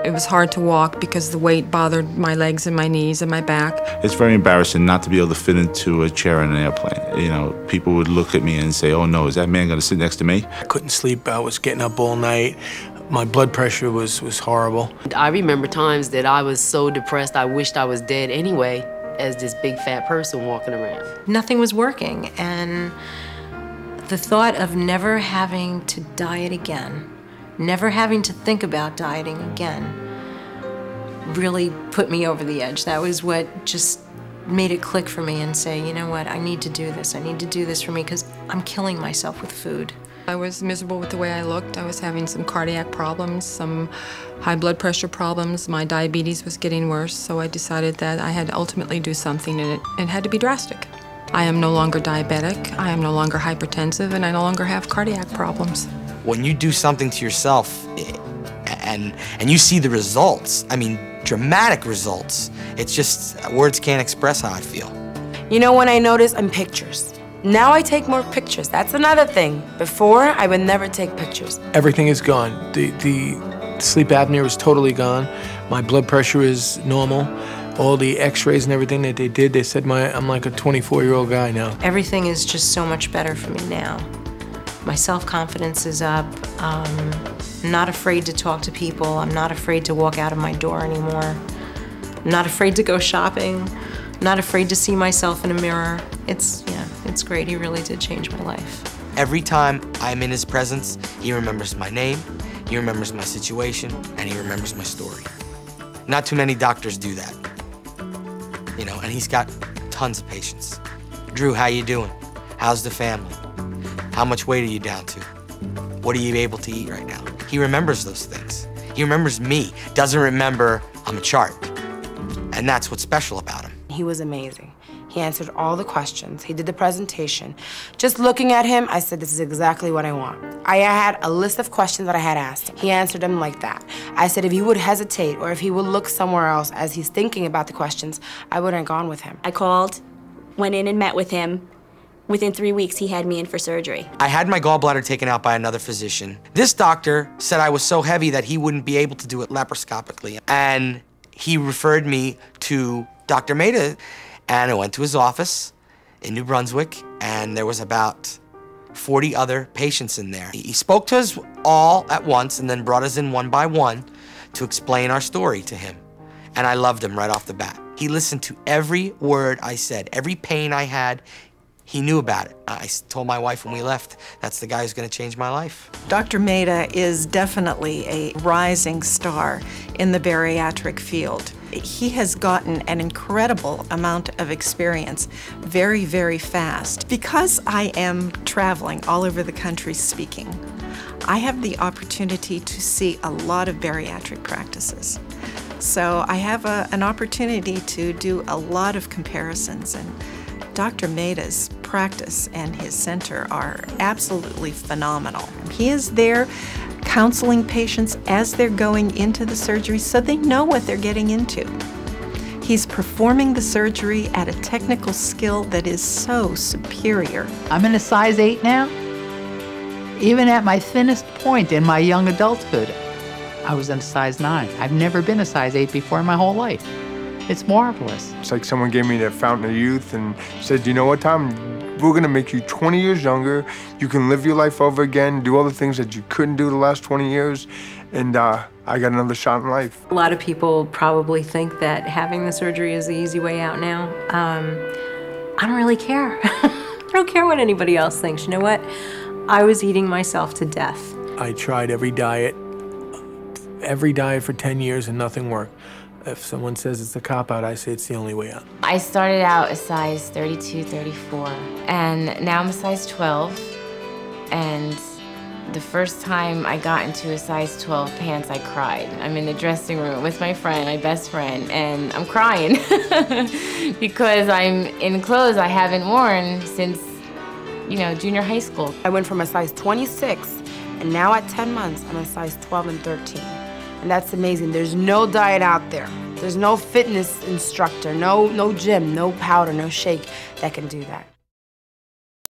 It was hard to walk because the weight bothered my legs and my knees and my back. It's very embarrassing not to be able to fit into a chair in an airplane. You know, people would look at me and say, oh no, is that man gonna sit next to me? I couldn't sleep, I was getting up all night. My blood pressure was horrible. I remember times that I was so depressed I wished I was dead anyway, as this big fat person walking around. Nothing was working, and the thought of never having to diet again, never having to think about dieting again, really put me over the edge. That was what just made it click for me and say, you know what, I need to do this. I need to do this for me because I'm killing myself with food. I was miserable with the way I looked. I was having some cardiac problems, some high blood pressure problems. My diabetes was getting worse, so I decided that I had to ultimately do something, and it had to be drastic. I am no longer diabetic, I am no longer hypertensive, and I no longer have cardiac problems. When you do something to yourself and you see the results, I mean, dramatic results, it's just, words can't express how I feel. You know when I notice? In pictures. Now I take more pictures. That's another thing. Before, I would never take pictures. Everything is gone. The sleep apnea is totally gone. My blood pressure is normal. All the x-rays and everything that they did, they said I'm like a 24-year-old guy now. Everything is just so much better for me now. My self-confidence is up. I'm not afraid to talk to people. I'm not afraid to walk out of my door anymore. I'm not afraid to go shopping. I'm not afraid to see myself in a mirror. It's great. He really did change my life. Every time I'm in his presence, he remembers my name, he remembers my situation, and he remembers my story. Not too many doctors do that. You know, and he's got tons of patience. Drew, how you doing? How's the family? How much weight are you down to? What are you able to eat right now? He remembers those things. He remembers me, doesn't remember I'm a chart. And that's what's special about him. He was amazing. He answered all the questions. He did the presentation. Just looking at him, I said, this is exactly what I want. I had a list of questions that I had asked him. He answered them like that. I said if he would hesitate or if he would look somewhere else as he's thinking about the questions, I wouldn't have gone with him. I called, went in and met with him. Within 3 weeks, he had me in for surgery. I had my gallbladder taken out by another physician. This doctor said I was so heavy that he wouldn't be able to do it laparoscopically. And he referred me to Dr. Mehta. And I went to his office in New Brunswick, and there was about 40 other patients in there. He spoke to us all at once and then brought us in one by one to explain our story to him. And I loved him right off the bat. He listened to every word I said, every pain I had. He knew about it. I told my wife when we left, that's the guy who's gonna change my life. Dr. Mehta is definitely a rising star in the bariatric field. He has gotten an incredible amount of experience very, very fast. Because I am traveling all over the country speaking, I have the opportunity to see a lot of bariatric practices. So I have an opportunity to do a lot of comparisons, and Dr. Mehta's practice and his center are absolutely phenomenal. He is there counseling patients as they're going into the surgery so they know what they're getting into. He's performing the surgery at a technical skill that is so superior. I'm in a size 8 now. Even at my thinnest point in my young adulthood, I was in a size 9. I've never been a size 8 before in my whole life. It's marvelous. It's like someone gave me that fountain of youth and said, you know what, Tom, we're gonna make you 20 years younger. You can live your life over again, do all the things that you couldn't do the last 20 years, and I got another shot in life. A lot of people probably think that having the surgery is the easy way out now. I don't really care. I don't care what anybody else thinks. You know what? I was eating myself to death. I tried every diet for 10 years and nothing worked. If someone says it's a cop-out, I say it's the only way out. I started out a size 32, 34, and now I'm a size 12. And the first time I got into a size 12 pants, I cried. I'm in the dressing room with my friend, my best friend, and I'm crying because I'm in clothes I haven't worn since, you know, junior high school. I went from a size 26, and now at 10 months, I'm a size 12 and 13. And that's amazing. There's no diet out there. There's no fitness instructor, no gym, no powder, no shake that can do that.